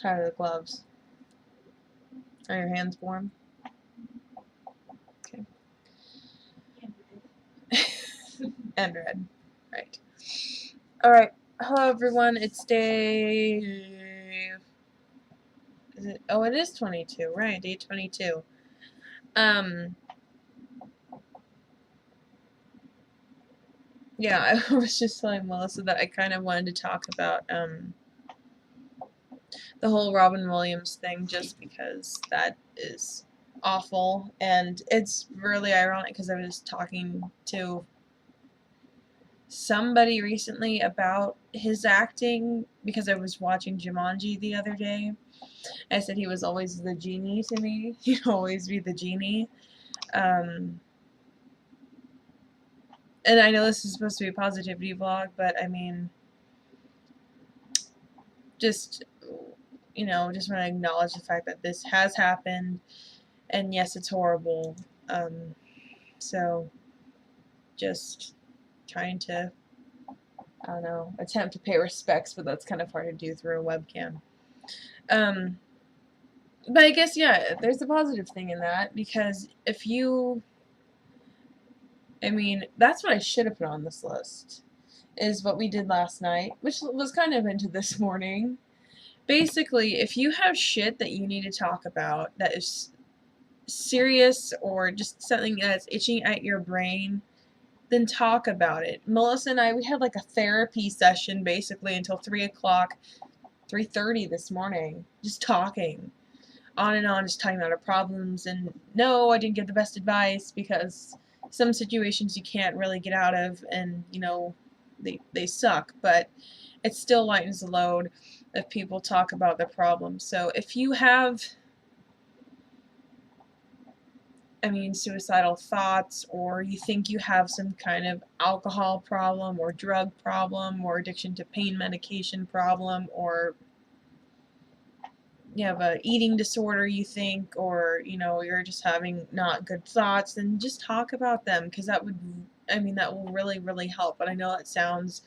How are the gloves? Are your hands warm? Okay. And red. Right. Alright. Hello, everyone. It's day... Is it? Oh, it is 22. Right, day 22. Yeah, I was just telling Melissa that I kind of wanted to talk about, the whole Robin Williams thing just because that is awful. And it's really ironic because I was talking to somebody recently about his acting because I was watching Jumanji the other day. I said he was always the genie to me. He'd always be the genie. And I know this is supposed to be a positivity vlog, but I mean, just, you know, just want to acknowledge the fact that this has happened, and yes, it's horrible. So, just trying to, I don't know, attempt to pay respects, but that's kind of hard to do through a webcam. But I guess, yeah, there's a positive thing in that, because if you, I mean, that's what I should have put on this list, is what we did last night, which was kind of into this morning. Basically, if you have shit that you need to talk about that is serious or just something that's itching at your brain, then talk about it. Melissa and I, we had like a therapy session basically until 3 o'clock, 3:30 this morning, just talking. On and on, just talking about our problems. And no, I didn't give the best advice because some situations you can't really get out of, and you know, they suck, but it still lightens the load if people talk about their problems. So if you have, I mean, suicidal thoughts, or you think you have some kind of alcohol problem or drug problem or addiction to pain medication problem, or you have a eating disorder, you think, or you know, you're just having not good thoughts, then just talk about them, because that would, I mean, that will really help. But I know that sounds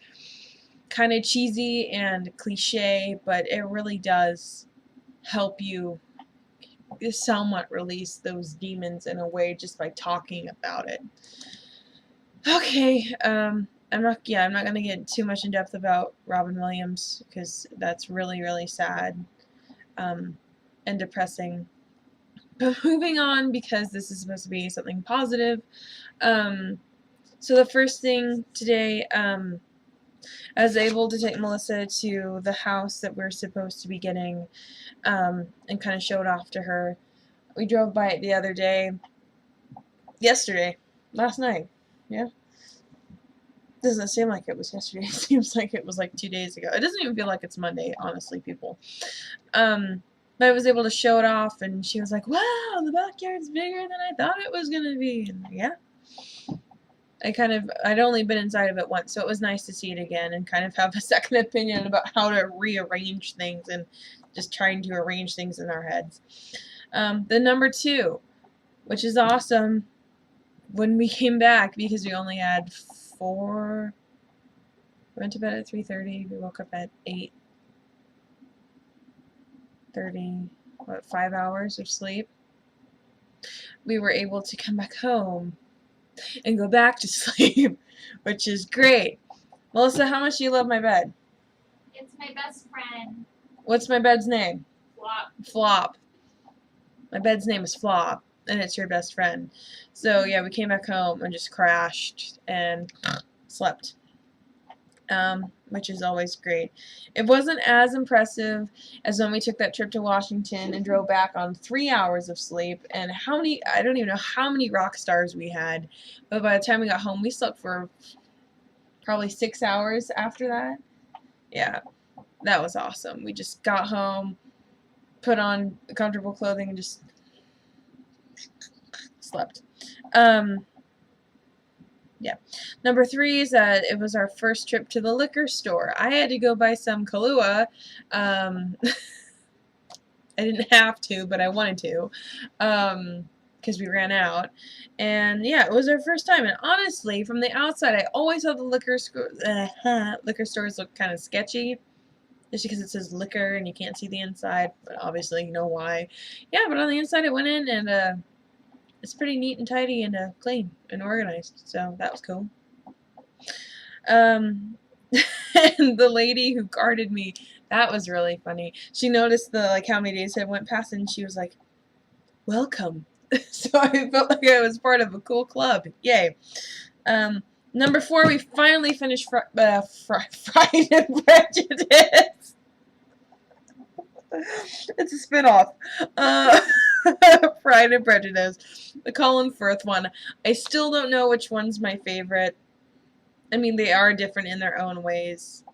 kind of cheesy and cliche, but it really does help you somewhat release those demons in a way just by talking about it. Okay, I'm not gonna get too much in depth about Robin Williams because that's really sad, and depressing. But moving on, because this is supposed to be something positive. So the first thing today, I was able to take Melissa to the house that we're supposed to be getting, and kind of show it off to her. We drove by it the other day. Last night. Yeah. Doesn't seem like it was yesterday. It seems like it was like 2 days ago. It doesn't even feel like it's Monday, honestly, people. But I was able to show it off, and she was like, wow, the backyard's bigger than I thought it was gonna be. And yeah. I'd only been inside of it once, so it was nice to see it again and kind of have a second opinion about how to rearrange things and just trying to arrange things in our heads. The number 2, which is awesome, when we came back, because we only had 4, we went to bed at 3:30, we woke up at 8:30, what, 5 hours of sleep, we were able to come back home and go back to sleep, which is great. Melissa, how much do you love my bed? It's my best friend. What's my bed's name? Flop. Flop. My bed's name is Flop, and it's your best friend. So yeah, we came back home and just crashed and slept, which is always great. It wasn't as impressive as when we took that trip to Washington and drove back on 3 hours of sleep, and I don't even know how many rock stars we had, but by the time we got home, we slept for probably 6 hours after that. Yeah, that was awesome. We just got home, put on comfortable clothing, and just slept. Yeah. Number 3 is that it was our first trip to the liquor store. I had to go buy some Kahlua. I didn't have to, but I wanted to, because we ran out. And yeah, it was our first time. And honestly, from the outside, I always thought the liquor stores looked kind of sketchy. just because it says liquor and you can't see the inside, but obviously you know why. Yeah, but on the inside it went in, and it's pretty neat and tidy and clean and organized, so that was cool. And the lady who guarded me, that was really funny. She noticed the like how many days had went past, and she was like, "Welcome." So I felt like I was part of a cool club. Yay. Number 4, we finally finished Pride and Prejudice. It's a spinoff. Pride and Prejudice, the Colin Firth one. I still don't know which one's my favorite. I mean, they are different in their own ways.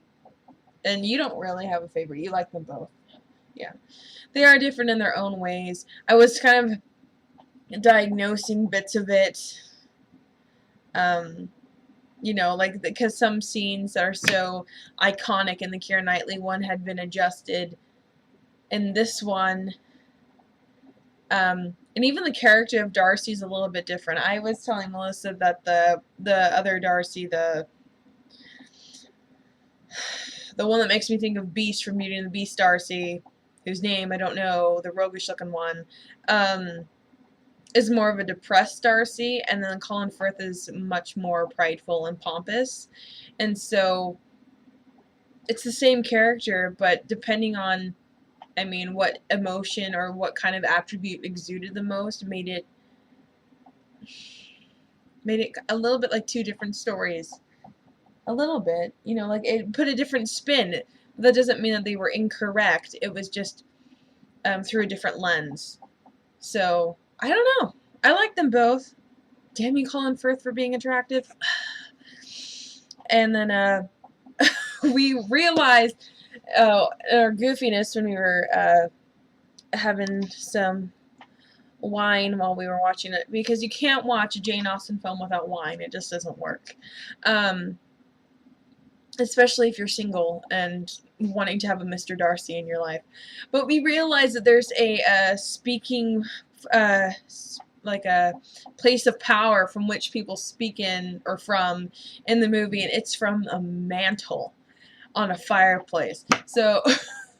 And you don't really have a favorite. You like them both. Yeah. They are different in their own ways. I was kind of diagnosing bits of it. You know, like, because some scenes that are so iconic in the Keira Knightley one had been adjusted in this one. And even the character of Darcy is a little bit different. I was telling Melissa that the other Darcy, the one that makes me think of Beast from Beauty and the Beast Darcy, whose name I don't know, the roguish looking one, is more of a depressed Darcy, and then Colin Firth is much more prideful and pompous. And so it's the same character, but depending on, I mean, what emotion or what kind of attribute exuded the most made it a little bit like two different stories. A little bit, you know, like it put a different spin. That doesn't mean that they were incorrect. It was just through a different lens. So I don't know. I like them both. Damn you, Colin Firth, for being attractive. And then we realized our goofiness when we were having some wine while we were watching it, because you can't watch a Jane Austen film without wine. It just doesn't work. Especially if you're single and wanting to have a Mr. Darcy in your life. But we realized that there's a speaking, like a place of power from which people speak in, or from, in the movie, and it's from a mantle on a fireplace. So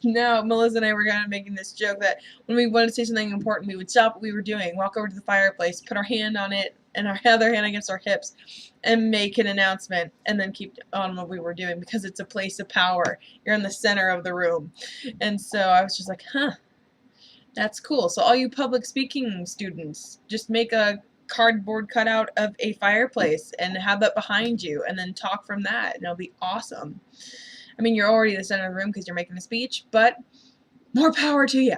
now Melissa and I were kind of making this joke that when we wanted to say something important, we would stop what we were doing, walk over to the fireplace, put our hand on it, and our other hand against our hips, and make an announcement, and then keep on what we were doing, because it's a place of power. You're in the center of the room. And so I was just like, huh, that's cool. So all you public speaking students, just make a cardboard cutout of a fireplace and have that behind you, and then talk from that, and it'll be awesome. I mean, you're already the center of the room because you're making a speech, but more power to you.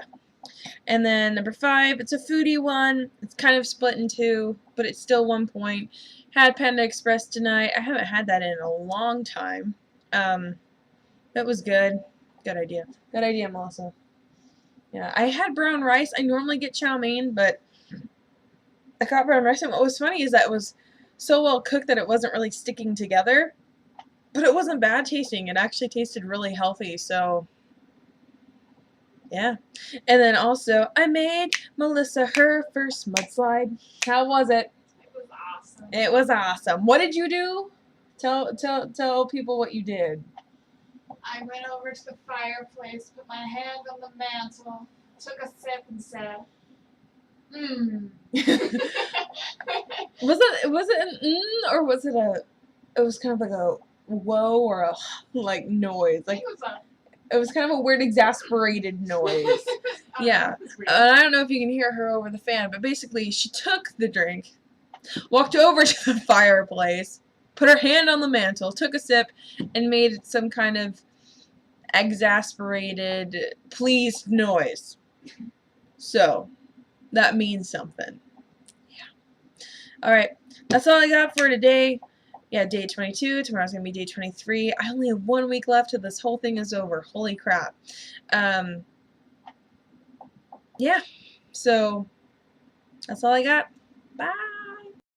And then number 5, it's a foodie one. It's kind of split in two, but it's still 1 point. Had Panda Express tonight. I haven't had that in a long time. That was good. Good idea. Good idea, Melissa. Yeah, I had brown rice. I normally get chow mein, but I got brown rice, and what was funny is that it was so well cooked that it wasn't really sticking together. But it wasn't bad tasting. It actually tasted really healthy, so yeah. And then also, I made Melissa her first mudslide. How was it? It was awesome. It was awesome. What did you do? Tell people what you did. I went over to the fireplace, put my hand on the mantle, took a sip, and said, mmm. Was it an or was it a? It was kind of like a whoa or a like noise. Like it was kind of a weird exasperated noise. Yeah. I don't know if you can hear her over the fan, but basically she took the drink, walked over to the fireplace, put her hand on the mantle, took a sip, and made some kind of exasperated, pleased noise. So, that means something. Yeah. Alright, that's all I got for today. Yeah, day 22. Tomorrow's going to be day 23. I only have 1 week left till this whole thing is over. Holy crap. Yeah. So, that's all I got. Bye.